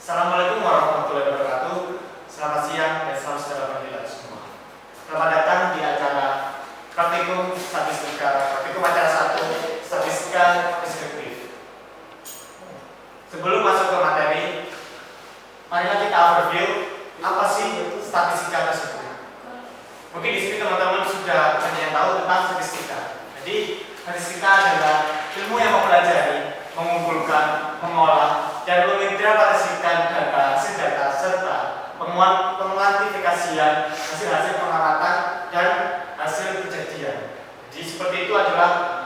Assalamualaikum warahmatullahi wabarakatuh. Selamat siang dan salam sejahtera bagi kita semua. Selamat datang di acara Praktikum Statistika, Praktikum acara 1, Statistika Deskriptif. Sebelum masuk ke materi, marilah kita overview apa sih statistika tersebut. Mungkin di sini teman-teman sudah banyak yang tahu tentang statistika. Jadi, statistika adalah ilmu yang mempelajari, mengumpulkan, mengolah, dan menginterpretasikan hasil data serta penguantifikasian hasil-hasil pengamatan dan hasil kejadian. Jadi seperti itu adalah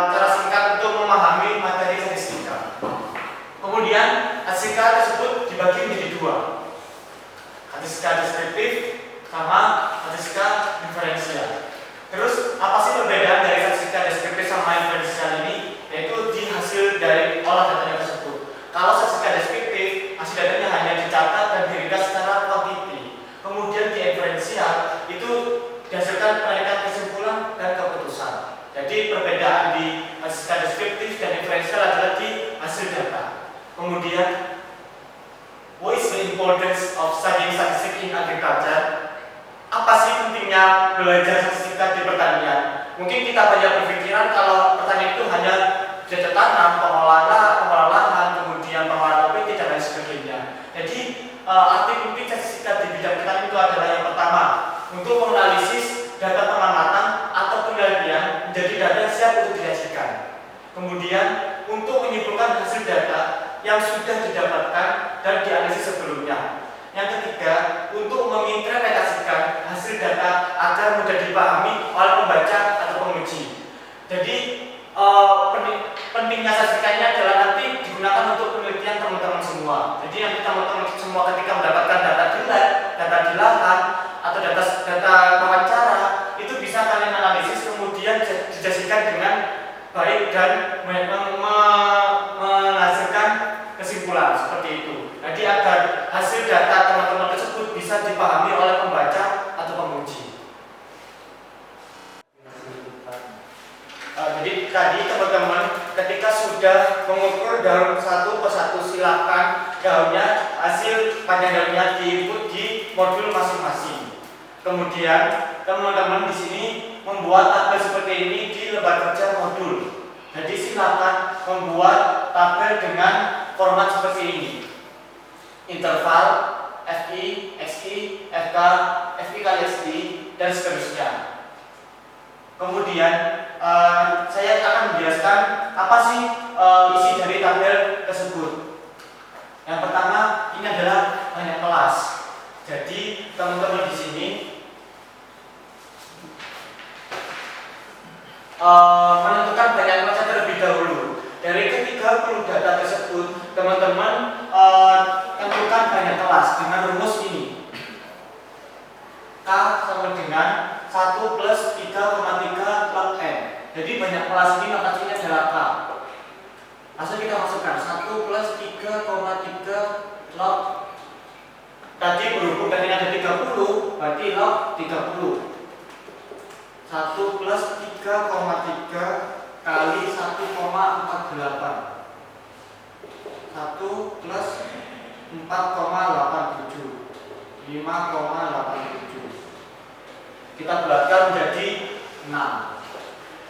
cara singkat untuk memahami materi statistika. Kemudian statistika tersebut dibagi menjadi dua, statistika deskriptif sama statistika inferensial. Terus apa sih perbedaan dari statistika deskriptif sama inferensial ini? Yaitu di hasil dari olah datanya tersebut. Kalau statistika deskriptif, hasil datanya hanya dicatat dan dirikas secara kuantiti. Kemudian di inferensial itu dihasilkan penarikan kesimpulan dan keputusan. Jadi perbedaan di statistika deskriptif dan inferensial adalah di hasil data. Kemudian, what is the importance of studying statistics in agriculture? Apa sih pentingnya belajar statistika di pertanian? Mungkin kita banyak berpikiran kalau pertanian itu hanya cocok tanam, pengolahan lahan, kemudian pengolahan OPT dan lain sebagainya. Jadi arti penting statistika di bidang pertanian itu adalah yang pertama, untuk menganalisis data pengamatan atau penelitian menjadi data yang siap untuk disajikan. Kemudian untuk menyimpulkan hasil data yang sudah didapatkan dan dianalisis sebelumnya. Yang ketiga, untuk menginterpretasikan hasil data agar mudah dipahami oleh pembaca atau penguji. Jadi pentingnya statistika ini adalah nanti digunakan untuk penelitian teman-teman semua. Jadi nanti teman-teman semua ketika mendapatkan data di lab, data di lahan, atau data wawancara, itu bisa kalian analisis kemudian dijadikan dengan baik dan menghasilkan kesimpulan seperti itu. Jadi agar hasil data teman-teman tersebut bisa dipahami oleh pembaca atau penguji. Jadi tadi teman-teman ketika sudah mengukur daun satu persatu, silakan daunnya, hasil panjang daunnya diinput di modul masing-masing. Kemudian teman-teman di sini membuat tabel seperti ini di lembar kerja modul. Jadi silakan membuat tabel dengan format seperti ini: interval, FI, XI, FK, FI kali XI, dan seterusnya. Kemudian saya akan menjelaskan apa sih isi dari tabel tersebut. Yang pertama, ini adalah banyak kelas. Jadi teman-teman di sini menentukan banyak kelas terlebih dahulu. Dari ketiga 30 data tersebut, teman-teman tentukan banyak kelas dengan rumus ini. K sama dengan 1 plus 3,3 log N. Jadi banyak kelas ini notasinya adalah K. Langsung kita masukkan 1 plus 3,3 log. Tadi berhubung dengan ada 30, berarti log 30. 1 plus 3,3 kali 1,48. 1 plus 4,87. 5,87. Kita bulatkan menjadi 6.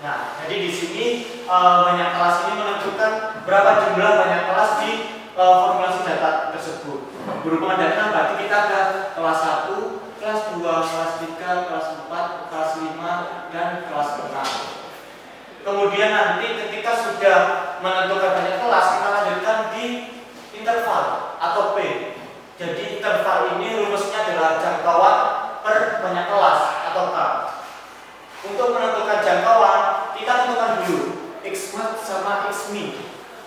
Nah, jadi di sini banyak kelas ini menentukan berapa jumlah banyak kelas di formulasi data tersebut. Berhubungan dengan berarti kita ada kelas 1, kelas 2, kelas 3, kelas 4, kelas 5, dan kelas 6. Kemudian nanti ketika sudah menentukan banyak kelas, kita lanjutkan di interval atau P. Jadi interval ini rumusnya adalah jangkauan per banyak kelas atau K. Untuk menentukan jangkauan, kita tentukan dulu Xmax sama Xmin.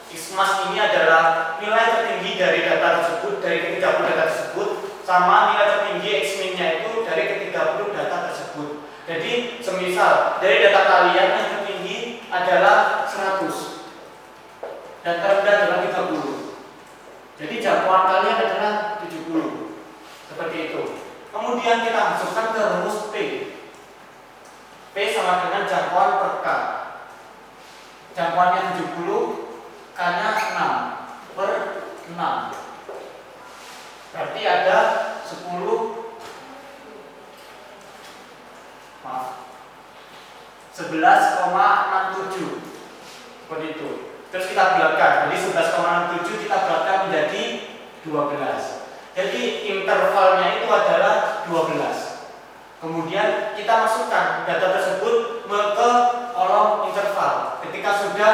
Xmax ini adalah nilai tertinggi dari data tersebut, dari ke-30 data tersebut, sama nilai tertinggi Xmin-nya itu dari ke-30 data tersebut. Jadi semisal dari data kalian yang tertinggi adalah 100 dan terendah adalah 30. Jadi jangkauan kalian adalah 70. Seperti itu. Kemudian kita masukkan ke rumus P. P sama dengan jangkauan per K. Jangkauannya 70, K-nya 6 per 6. Berarti ada 10, maaf, 11,67 seperti itu. Terus kita bulatkan, jadi 11,67 kita bulatkan menjadi 12. Jadi intervalnya itu adalah 12. Kemudian kita masukkan data tersebut ke kolom interval. Ketika sudah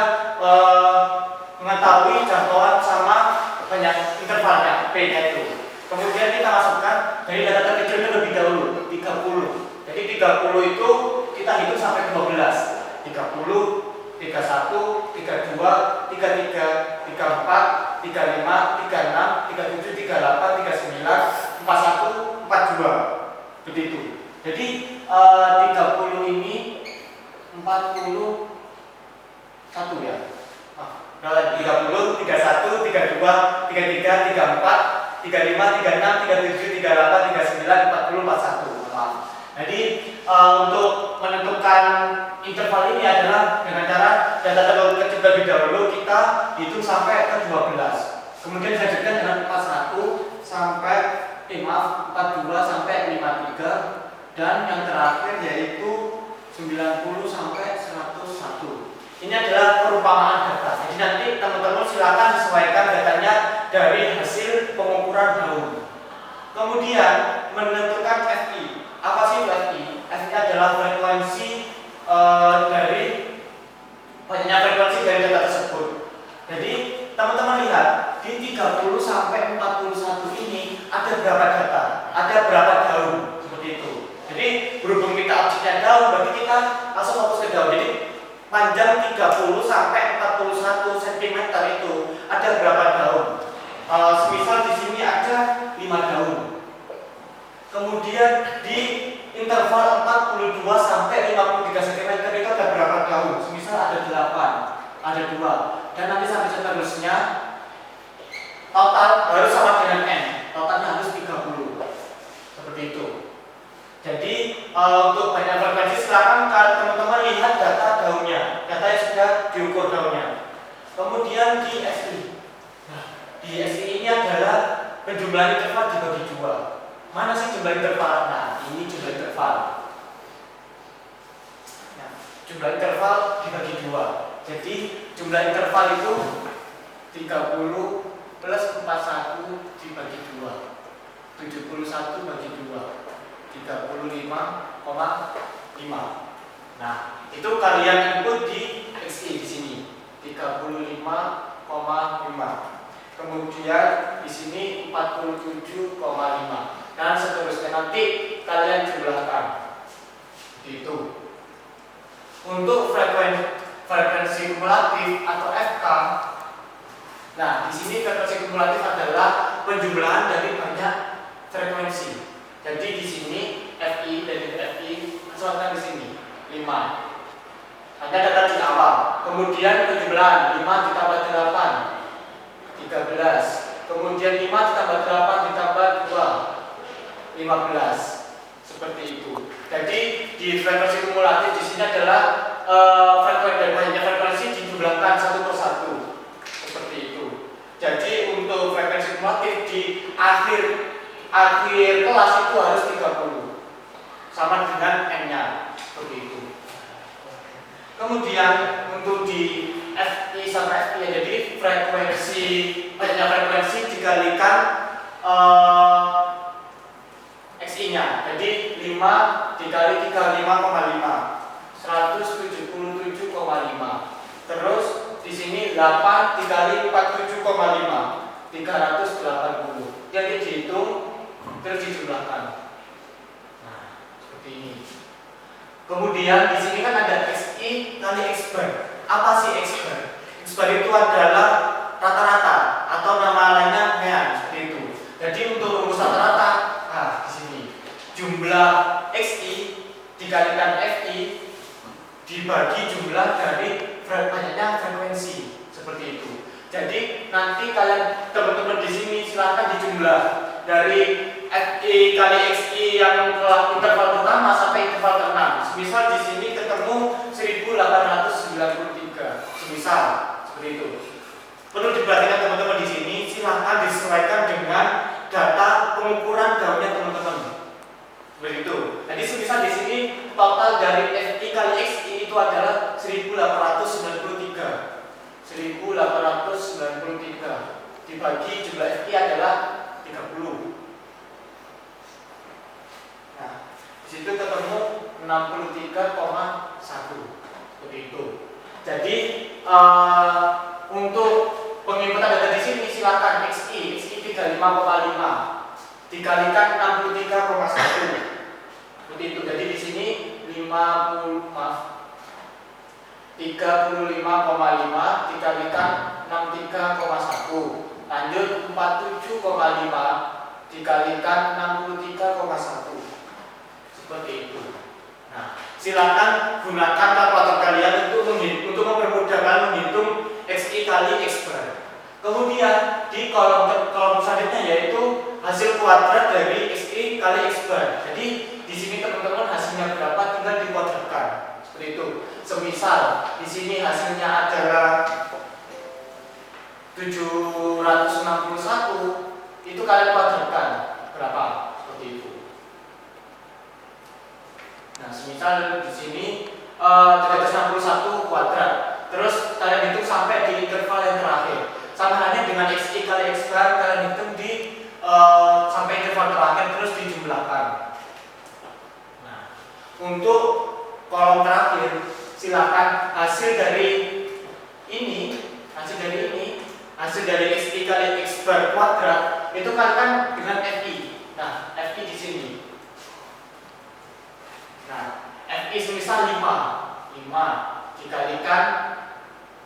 mengetahui jangkauan sama banyak intervalnya P-nya itu. Kemudian kita masukkan dari data terkecil itu lebih dahulu 30. Jadi 30 itu kita hitung sampai 12. 30, 31, 32, 33, 34, 35, 36, 37, 38, 39, 41, 42. Begitu. Jadi 30 ini 41 ya. 30, 31, 32, 33, 34, 35, 36, 37, 38, 39, 40, 41. Maaf. Jadi untuk menentukan interval ini adalah dengan cara data terlebih dahulu kita hitung sampai ke 12. Kemudian dilanjutkan dengan 41 sampai 42 sampai 53 dan yang terakhir yaitu 90 sampai 101. Ini adalah perumpamaan data. Jadi nanti teman-teman silakan sesuaikan datanya dari hasil pengukuran daun. Kemudian menentukan FI. Apa sih FI? FI adalah frekuensi dari banyaknya frekuensi dari data tersebut. Jadi teman-teman lihat di 30 sampai 41 ini ada berapa data? Ada berapa daun? Seperti itu. Jadi berhubung kita objeknya daun, berarti kita langsung fokus ke daun. Jadi panjang 30 sampai 41 cm itu ada berapa daun? Semisal di sini ada 5 daun. Kemudian di interval 42 sampai 53 cm itu ada berapa daun? Semisal ada 8, ada 2. Dan nanti sampai seterusnya total harus sama dengan N. Totalnya harus 30. Seperti itu. Jadi untuk banyak frekuensi silakan teman-teman lihat data daunnya, data yang sudah diukur daunnya. Kemudian di SI. Nah, di SI ini adalah penjumlahan interval dibagi 2. Mana sih jumlah interval? Nah, ini jumlah interval. Nah, jumlah interval dibagi 2. Jadi jumlah interval itu 30 plus 41 dibagi 2. 71 bagi 2. 35,5. Nah, itu kalian input di XI di sini 35,5. Kemudian di sini 47,5 dan seterusnya nanti kalian jumlahkan. Itu. Untuk frekuensi kumulatif atau FK. Nah, di sini frekuensi kumulatif adalah penjumlahan dari banyak frekuensi. Jadi di sini FI dari FI masukkan di sini 5. Ada data di awal. Kemudian penjumlahan 5 ditambah 8 13. Kemudian 5 ditambah 8 ditambah 2 15. Seperti itu. Jadi di frekuensi kumulatif di sini adalah frekuensi dan banyak frekuensi dijumlahkan satu persatu. Seperti itu. Jadi untuk frekuensi kumulatif di akhir kelas itu harus 30 sama dengan N-nya seperti itu. Kemudian untuk di FI sama FI jadi frekuensi banyaknya frekuensi dikalikan XI-nya. Jadi 5 dikali 35,5 177,5. Terus di sini 8 dikali 47,5 380. Jadi dihitung terus dijumlahkan. Nah, seperti ini. Kemudian di sini kan ada XI kali X bar. Apa sih X bar? X bar itu adalah rata-rata atau nama lainnya mean seperti itu. Jadi untuk rumus rata-rata, nah di sini jumlah XI dikalikan FI dibagi jumlah dari banyaknya frekuensi seperti itu. Jadi nanti kalian teman-teman di sini silahkan dijumlah dari FI kali XI yang telah interval pertama sampai interval ke-6. Misal di sini ketemu 1893. Semisal seperti itu. Perlu diperhatikan teman-teman di sini, silahkan disesuaikan dengan data dibagi jumlah FI adalah 30. Nah, di situ ketemu 63,1 seperti itu. Jadi untuk penginputan data di sini silakan XI 35,5 dikalikan 63,1 seperti itu. Jadi di sini 35,5 dikalikan 63,1 lanjut 47,5 dikalikan 63,1 seperti itu. Nah, silakan gunakan kalkulator kalian untuk mempermudah kalian menghitung XI kali X bar. Kemudian di kolom selanjutnya yaitu hasil kuadrat dari XI kali X bar. Jadi di sini teman-teman hasilnya berapa tinggal dikuadratkan. Seperti itu. Semisal di sini hasilnya adalah 761, itu kalian kuadratkan berapa? Seperti itu. Nah, semisal di sini 361 kuadrat. Terus kalian hitung sampai di interval yang terakhir. Sama halnya dengan XI kali X bar, kalian hitung di sampai interval terakhir terus dijumlahkan. Nah, untuk kolom terakhir silakan hasil dari XI kali X bar kuadrat itu kalikan dengan FI. Nah, FI di sini. Nah, FI semisal 5 dikalikan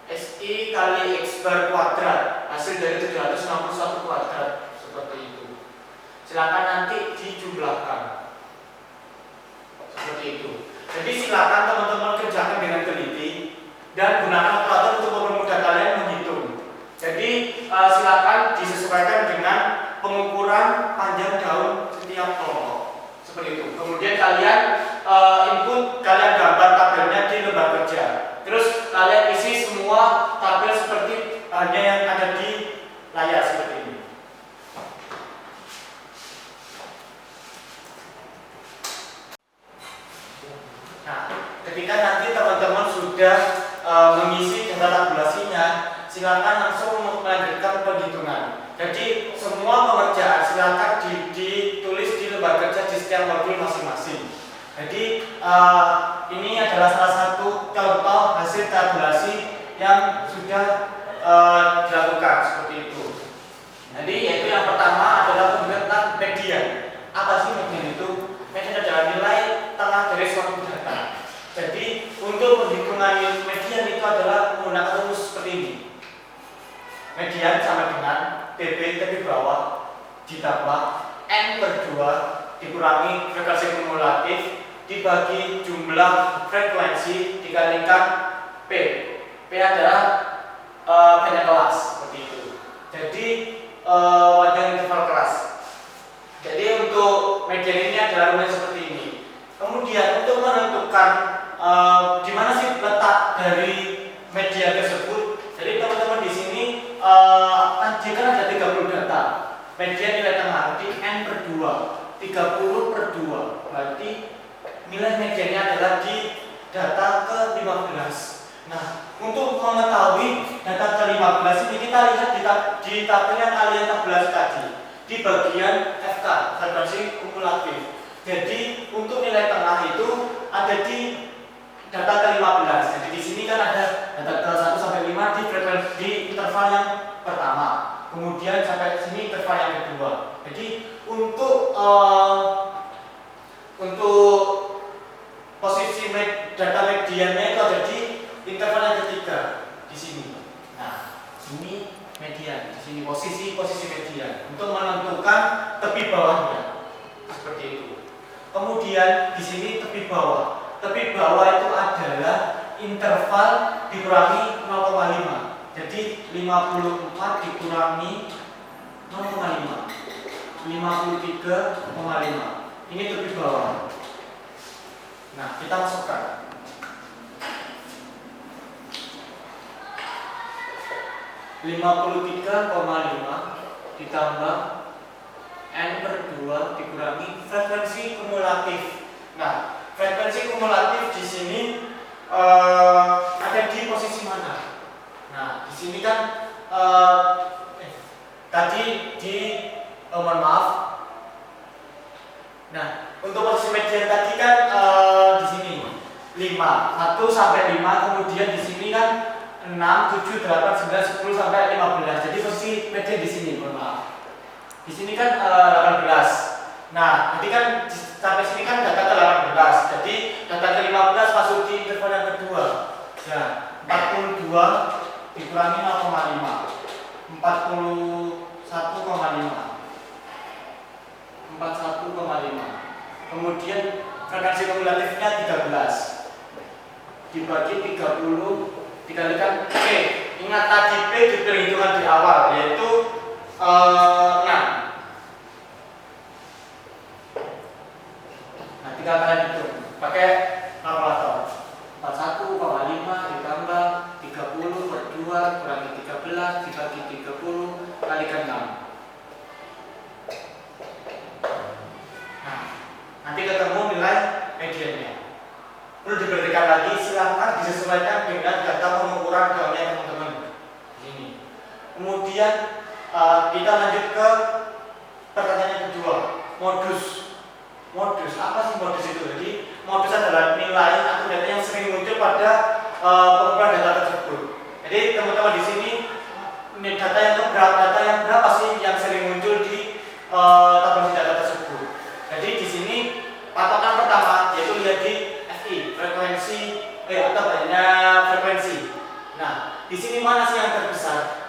SI kali X bar kuadrat, hasil dari 761 kuadrat seperti itu. Silakan nanti dijumlahkan seperti itu. Jadi silakan teman-teman kerjakan dengan teliti dan gunakan kalkulator untuk mempermudah kalian menghitung. Jadi silakan disesuaikan dengan pengukuran panjang daun setiap kelompok seperti itu. Kemudian kalian input, kalian gambar tabelnya di lembar kerja. Terus kalian isi semua tabel seperti halnya yang ada di layar seperti ini. Nah, ketika nanti teman-teman sudah mengisi data tabulasinya, silakan langsung melanjutkan penghitungan. Jadi semua pengerjaan silakan ditulis di lembar kerja di setiap modul masing-masing. Jadi ini adalah salah satu contoh hasil tabulasi yang sudah dilakukan seperti itu. Jadi yaitu yang pertama adalah pembentukan median. Apa sih median itu? Median adalah nilai tengah dari suatu data. Jadi untuk penghitungan median itu adalah menggunakan rumus seperti ini. Median sama dengan PB tepi bawah ditambah N per 2 dikurangi frekuensi kumulatif dibagi jumlah frekuensi dikalikan P. P adalah banyak kelas seperti itu. Jadi panjang interval kelas. Jadi untuk median ini adalah rumus seperti ini. Kemudian untuk menentukan di mana sih letak dari median tersebut. Jadi teman-teman di sini jika ada 30 data, median nilai tengah di N per 2, 30 per 2, berarti nilai mediannya adalah di data ke-15. Nah, untuk mengetahui data ke-15 ini kita lihat di tabel yang kalian tabulasi tadi, di bagian FK, frekuensi kumulatif. Jadi untuk nilai tengah itu ada di data ke-15. Jadi di sini kan ada data ke-1 sampai 5 di frekuensi di interval yang pertama. Kemudian sampai sini interval yang kedua. Jadi untuk posisi data mediannya itu ada di interval yang ketiga di sini. Nah, ini median, di sini posisi median untuk menentukan tepi bawahnya seperti itu. Kemudian di sini tepi bawah. Tepi bawah itu adalah interval dikurangi 0,5. Jadi 54 dikurangi 0,5. 53,5. Ini tepi bawah. Nah, kita masukkan. (53,5) ditambah N per 2 dikurangi frekuensi kumulatif. Nah, frekuensi kumulatif di sini ada di posisi mana? Nah, di sini kan 7, 8, 9, 10 sampai 15. Jadi posisi media di sini, mohon maaf. Di sini kan 18. Nah, jadi kan sampai sini kan data ke 18. Jadi data ke 15 masuk di interval yang kedua. Ya, 42 dikurangi 0,5. 41,5. Kemudian frekuensi kumulatifnya 13 dibagi 30 dikalikan P. Ingat tadi P di perhitungan di awal yaitu 6. Nah, tinggal kalian hitung pakai kalkulator. 41,5 ditambah 30 per 2 kurangi 13 dibagi 30 kalikan 6. Nanti ketemu nilai mediannya. Perlu diperhatikan lagi, silahkan disesuaikan dengan data pengukuran daunnya teman-teman. Ini. Kemudian kita lanjut ke pertanyaan yang kedua, modus. Modus apa sih modus itu? Jadi modus adalah nilai atau data yang sering muncul pada pengumpulan data tersebut. Jadi teman-teman di sini data yang berapa sih yang sering muncul di tabel data tersebut? Jadi di sini patokan pertama yaitu lihat di FI, frekuensi atau banyaknya frekuensi. Nah, di sini mana sih yang terbesar?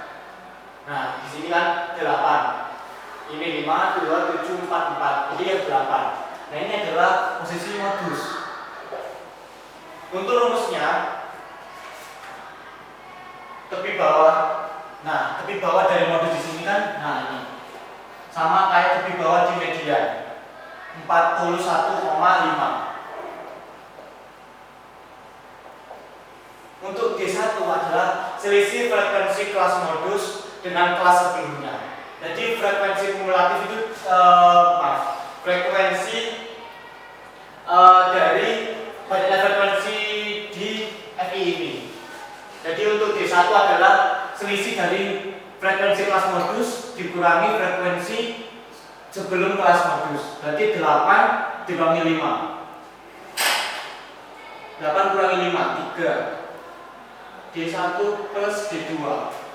Nah, di sini kan 8. Ini 5, 2, 7, 4, 4. Jadi yang 8. Nah, ini adalah posisi modus. Untuk rumusnya tepi bawah. Nah, tepi bawah dari modus di sini kan, nah ini sama kayak tepi bawah di median. 41,5. Untuk G1 adalah selisih frekuensi kelas modus dengan kelas sebelumnya. Jadi frekuensi kumulatif itu frekuensi dari banyaknya frekuensi di FI ini. Jadi untuk G1 adalah selisih dari frekuensi kelas modus dikurangi frekuensi sebelum kelas modus. Berarti 8 dikurangi 5. 8 kurangi 5, 3. D1 plus D2.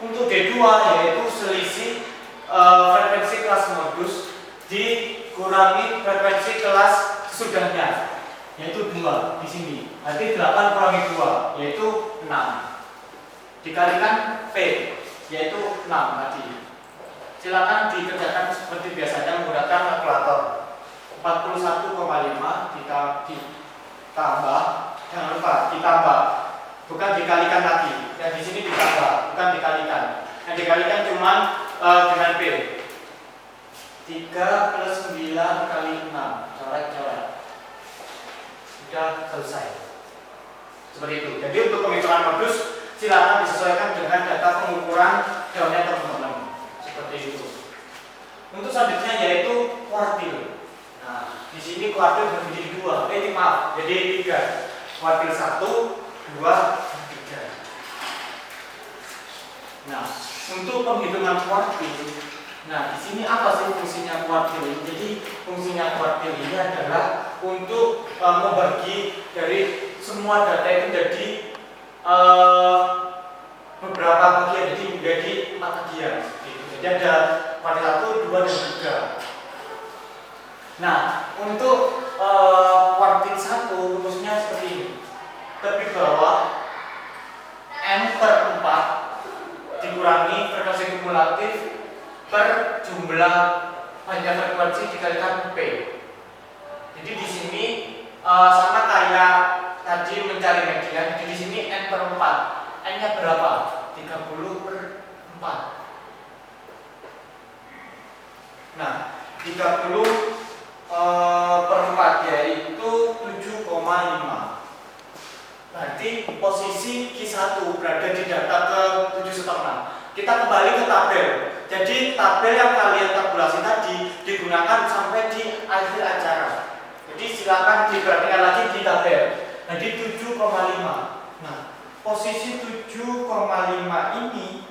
Untuk D2 yaitu selisih frekuensi kelas modus dikurangi frekuensi kelas sesudahnya, yaitu 2 di sini. Berarti 8 kurangi 2 yaitu 6. Dikalikan P yaitu 6 tadi. Silakan dikerjakan seperti biasanya menggunakan kalkulator. 41,5 ditambah, jangan lupa ditambah, bukan dikalikan lagi. Yang di sini ditambah, bukan dikalikan. Yang dikalikan cuma dengan P. 3 plus 9 kali 6, coret-coret. Sudah selesai. Seperti itu. Jadi untuk penghitungan modus silakan disesuaikan dengan data pengukuran daunnya teman-teman. Seperti itu. Untuk selanjutnya yaitu kuartil. Nah, di sini kuartil menjadi 2. Jadi 3. Kuartil 1, 2, 3. Nah, untuk penghitungan kuartil, nah di sini apa sih fungsinya kuartil? Jadi fungsinya kuartil ini adalah untuk membagi dari semua data itu menjadi beberapa bagian, jadi menjadi 4 bagian. Jadi ada kuartil 1, 2, dan 3. Nah, untuk kuartil 1 rumusnya seperti ini. Tepi bawah M per 4 dikurangi frekuensi kumulatif per jumlah banyak frekuensi dikalikan P. Jadi di sini sama kayak tadi mencari median. Jadi di sini N per 4. N-nya berapa? 30 per 4. Nah, 30 per 4 yaitu 7,5. Berarti posisi Q1 berada di data ke 7,5. Kita kembali ke tabel. Jadi tabel yang kalian tabulasi tadi digunakan sampai di akhir acara. Jadi silakan diperhatikan lagi di tabel. Jadi 7,5. Nah, posisi 7,5 ini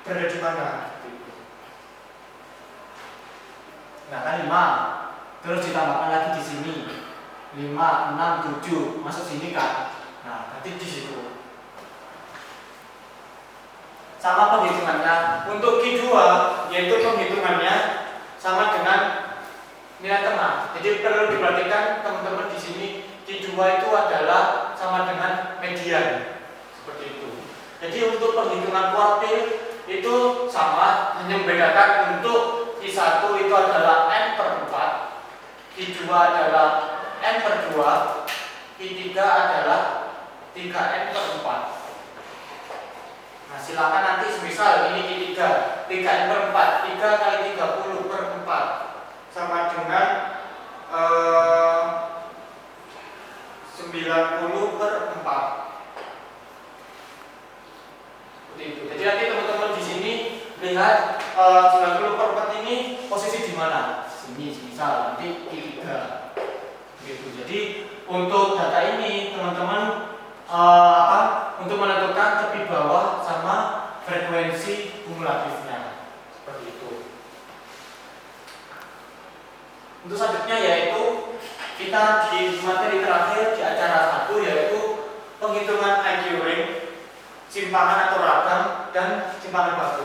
berada di mana? Nah, kan 5. Terus ditambahkan lagi di sini. 5, 6, 7 masuk sini kan. Nah, berarti di situ. sama penghitungannya. Untuk Q2 yaitu penghitungannya sama dengan nilai tengah. Jadi perlu diperhatikan teman-teman di sini Q2 itu adalah sama dengan median. Seperti itu. Jadi untuk penghitungan kuartil itu sama, hanya membedakan untuk Q1 itu adalah N/4, Q2 adalah N/2, Q3 adalah 3N/4. Nah, silakan nanti semisal ini Q3, 3N/4, 3 kali 30/4 sama dengan 90/4. Seperti itu. Jadi nanti teman-teman di sini lihat 90/4 ini posisi di mana? Sini, misal nanti Q3. Gitu. Jadi untuk data ini teman-teman untuk menentukan tepi bawah sama frekuensi kumulatifnya. Seperti itu. Untuk selanjutnya yaitu kita di materi terakhir di acara 1 yaitu penghitungan IQ ring, simpangan atau ragam, dan simpangan baku.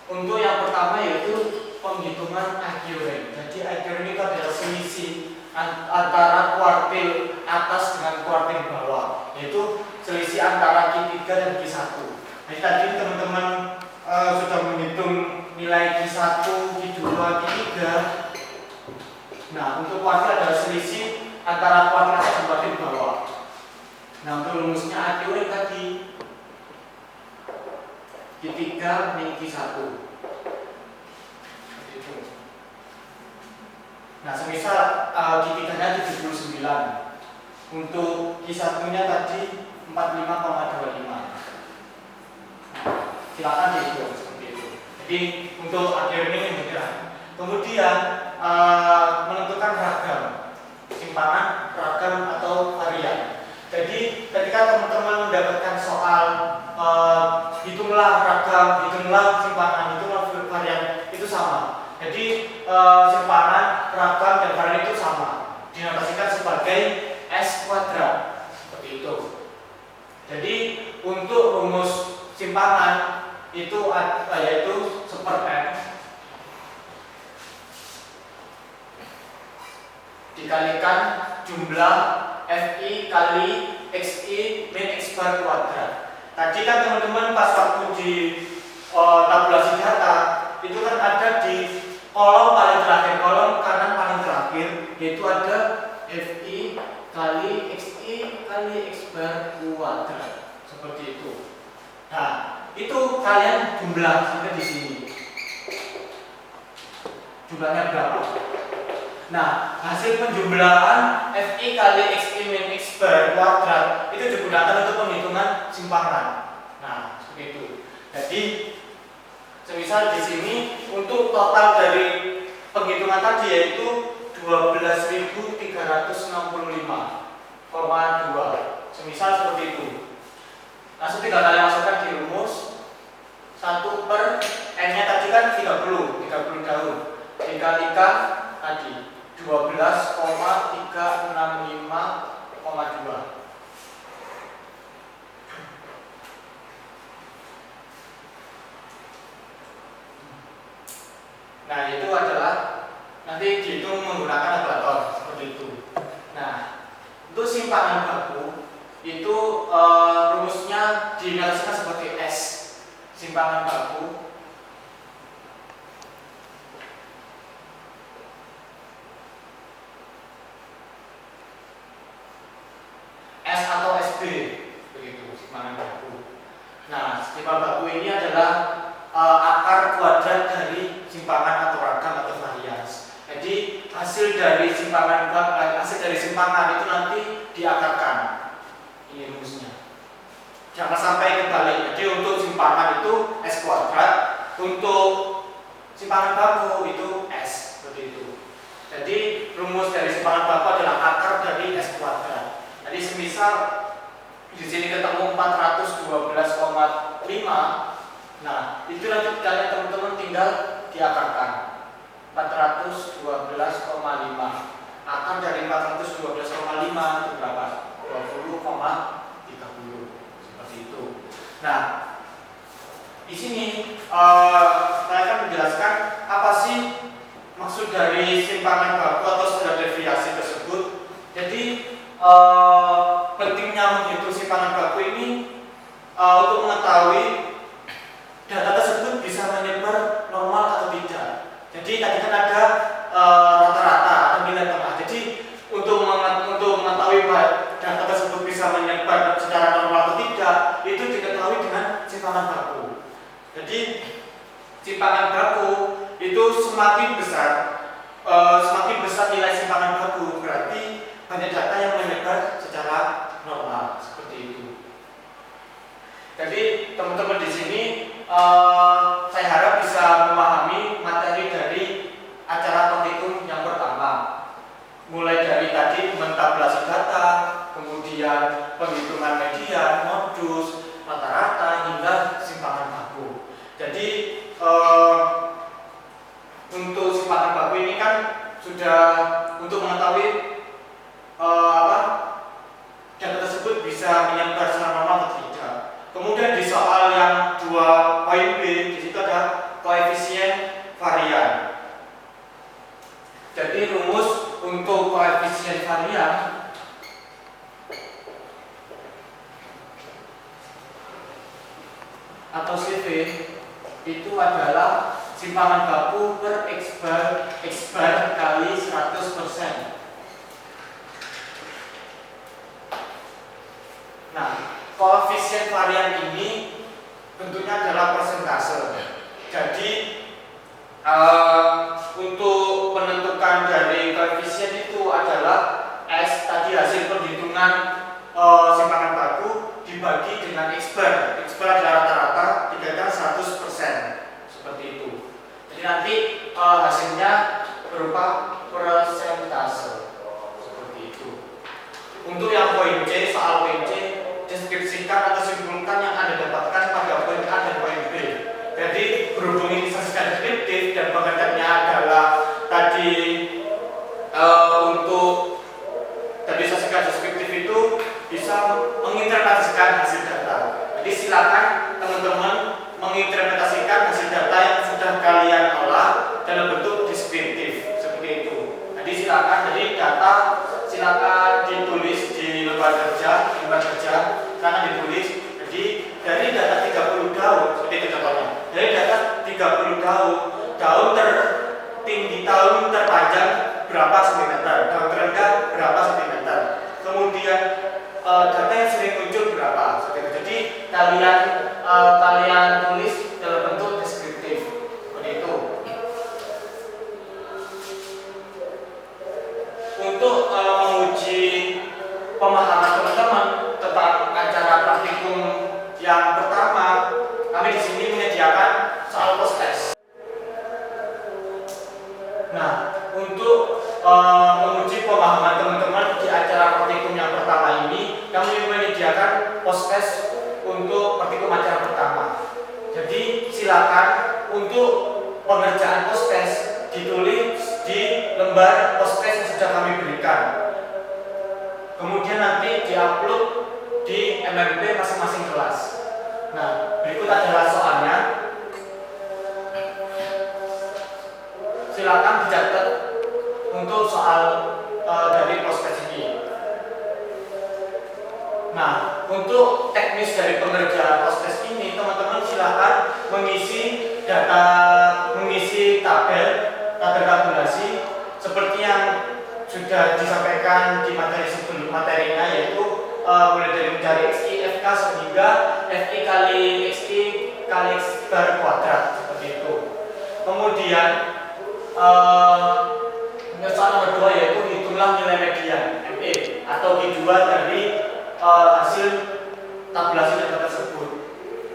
Untuk yang pertama yaitu penghitungan IQ ring. Jadi IQ ring itu adalah selisih antara kuartil atas dengan kuartil bawah, yaitu selisih antara Q3 dan Q1. Jadi tadi teman-teman sudah menghitung nilai Q1, Q2, Q3. Nah, untuk kuartil adalah selisih antara kuartil atas dan kuartil bawah. Nah, untuk rumusnya IQ ring tadi Q3 min Q1. Nah, semisal Q3-nya 79. Untuk Q1-nya tadi 45,25. Silakan dihitung seperti itu. Jadi untuk akhir ini mudah. Kemudian menentukan ragam, simpangan, ragam atau varian. Jadi ketika teman-teman mendapatkan soal hitunglah ragam, hitunglah simpangan, hitunglah varian, itu sama. Jadi simpangan, ragam, dan varian itu sama. Dinotasikan sebagai S kuadrat. Seperti itu. Jadi untuk rumus simpangan itu yaitu 1/n dikalikan jumlah Fi kali Xi min X bar kuadrat. Tadi kan teman-teman pas waktu di tabulasi data itu kan ada di kolom paling terakhir, kolom kanan paling terakhir, yaitu ada Fi kali Xi kali X bar kuadrat. Seperti itu. Nah, itu kalian jumlah sampai di sini. Jumlahnya berapa? Nah, hasil penjumlahan Fi kali Xi min X bar kuadrat itu digunakan untuk penghitungan simpangan. Nah, seperti itu. Jadi, semisal di sini untuk total dari penghitungan tadi yaitu 12.365,2. Semisal seperti itu. Langsung tinggal kalian masukkan di rumus 1/n-nya tadi kan 30 daun. Dikalikan tadi 12,365,2. Nah, itu adalah nanti dihitung menggunakan kalkulator seperti itu. Nah, untuk simpangan baku itu rumusnya dinotasikan sebagai S. Simpangan baku S atau SB, begitu simpangan baku. Nah, simpangan baku ini adalah akar kuadrat dari simpangan atau ragam atau varians. Jadi hasil dari simpangan itu nanti diakarkan. Ini rumusnya. Jangan sampai kebalik. Jadi untuk simpangan itu S kuadrat, untuk simpangan baku itu S, seperti itu. Jadi rumus dari simpangan baku adalah akar dari S kuadrat. Jadi semisal di sini ketemu 412,5, nah itu nanti kalian teman-teman tinggal diakarkan 412,5. Akar dari 412,5 itu berapa? 20,30, seperti itu. Nah, di sini saya akan menjelaskan apa sih maksud dari simpangan baku atau standar deviasi tersebut. Jadi pentingnya menghitung simpangan baku ini untuk mengetahui data tersebut bisa menyebar normal atau tidak. Jadi tadi kan ada rata-rata atau nilai tengah. Jadi untuk mengetahui data tersebut bisa menyebar secara normal atau tidak, itu diketahui dengan simpangan baku. Jadi simpangan baku itu semakin besar nilai simpangan baku, berarti banyak data yang menyebar secara normal, seperti itu. Jadi teman-teman di sini saya harap bisa memahami materi dari acara praktikum yang pertama, mulai dari tadi mentabulasi data, kemudian penghitungan median, modus, rata-rata hingga simpangan baku. Jadi untuk simpangan baku ini kan sudah untuk mengetahui data tersebut bisa menyebar secara normal atau tidak. Kemudian di soal yang 2 poin B, di situ ada koefisien varian. Jadi rumus untuk koefisien varian atau CV itu adalah simpangan baku per X bar kali 100%. Nah, koefisien varian ini bentuknya adalah persentase. Jadi untuk menentukan dari koefisien itu adalah S tadi hasil perhitungan simpangan baku dibagi dengan X bar. X bar adalah rata-rata dikalikan 100%, seperti itu. Jadi nanti hasilnya berupa persentase, seperti itu. Untuk yang poin C, soal poin C, deskripsikan atau simpulkan yang Anda dapatkan pada poin A dan poin B. Jadi berhubung ini sajian deskriptif dan pengertiannya adalah tadi untuk tadi sajian deskriptif itu bisa menginterpretasikan hasil data. Jadi silakan teman-teman menginterpretasikan hasil data yang sudah kalian olah dalam bentuk deskriptif, seperti itu. Jadi silakan, jadi data silakan ditulis di lembar kerja, silakan ditulis. Jadi dari data 30 daun, seperti itu contohnya. Dari data 30 daun tertinggi, daun terpanjang berapa sentimeter, daun terendah berapa sentimeter. Kemudian data yang sering muncul berapa, seperti itu. Jadi kalian tulis dalam bentuk deskriptif, seperti itu. Untuk menguji pemahaman teman-teman tentang acara praktikum yang pertama, kami di sini menyediakan soal post test. Nah, untuk menguji pemahaman teman-teman di acara praktikum yang pertama ini, kami menyediakan post test untuk praktikum acara pertama. Jadi silakan untuk pengerjaan post test ditulis di lembar post test yang sudah kami berikan. Kemudian nanti diupload di MMP masing-masing kelas. Nah, berikut adalah soalnya. Silakan dicatat untuk soal dari post test ini. Nah, untuk teknis dari pengerjaan post test ini, teman-teman silakan mengisi tabel tabulasi seperti yang sudah disampaikan di materi sebelum materinya, yaitu mulai dari mencari XI, FK sehingga FI kali XI kali X bar kuadrat, seperti itu. Kemudian soal nomor 2 yaitu hitunglah nilai median ME atau Q2 dari hasil tabulasi data tersebut.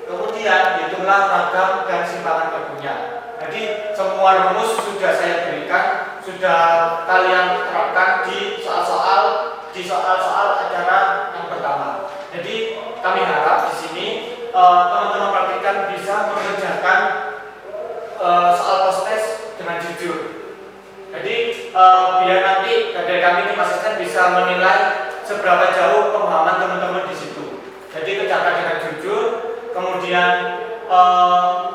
Kemudian hitunglah ragam dan simpangan bakunya. Jadi semua rumus sudah saya berikan, sudah kalian terapkan di soal-soal acara yang pertama. Jadi kami harap di sini teman-teman praktikan bisa mengerjakan soal post-test dengan jujur. Jadi biar nanti dari kami tim asisten bisa menilai seberapa jauh pemahaman teman-teman di situ. Jadi kerjakan dengan jujur, kemudian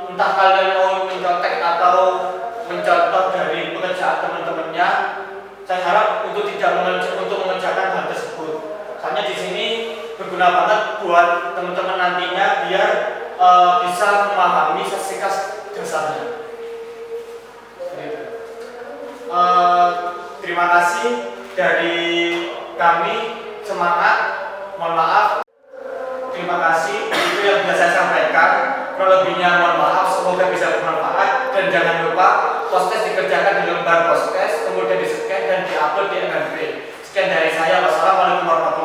entah kalian mau mencontek atau mencontoh dari pekerjaan teman-temannya, saya harap untuk tidak mengerjakan hal tersebut. Soalnya di sini berguna banget buat teman-teman nantinya biar bisa memahami sasikas dasarnya. Terima kasih dari kami, semangat, mohon maaf. Terima kasih, itu yang bisa saya sampaikan. Lebihnya mohon maaf, semoga bisa bermanfaat. Dan jangan lupa post-test dikerjakan di lembar post-test, kemudian di-scan dan di-upload di MMP. Sekian dari saya, wassalamualaikum warahmatullahi wabarakatuh.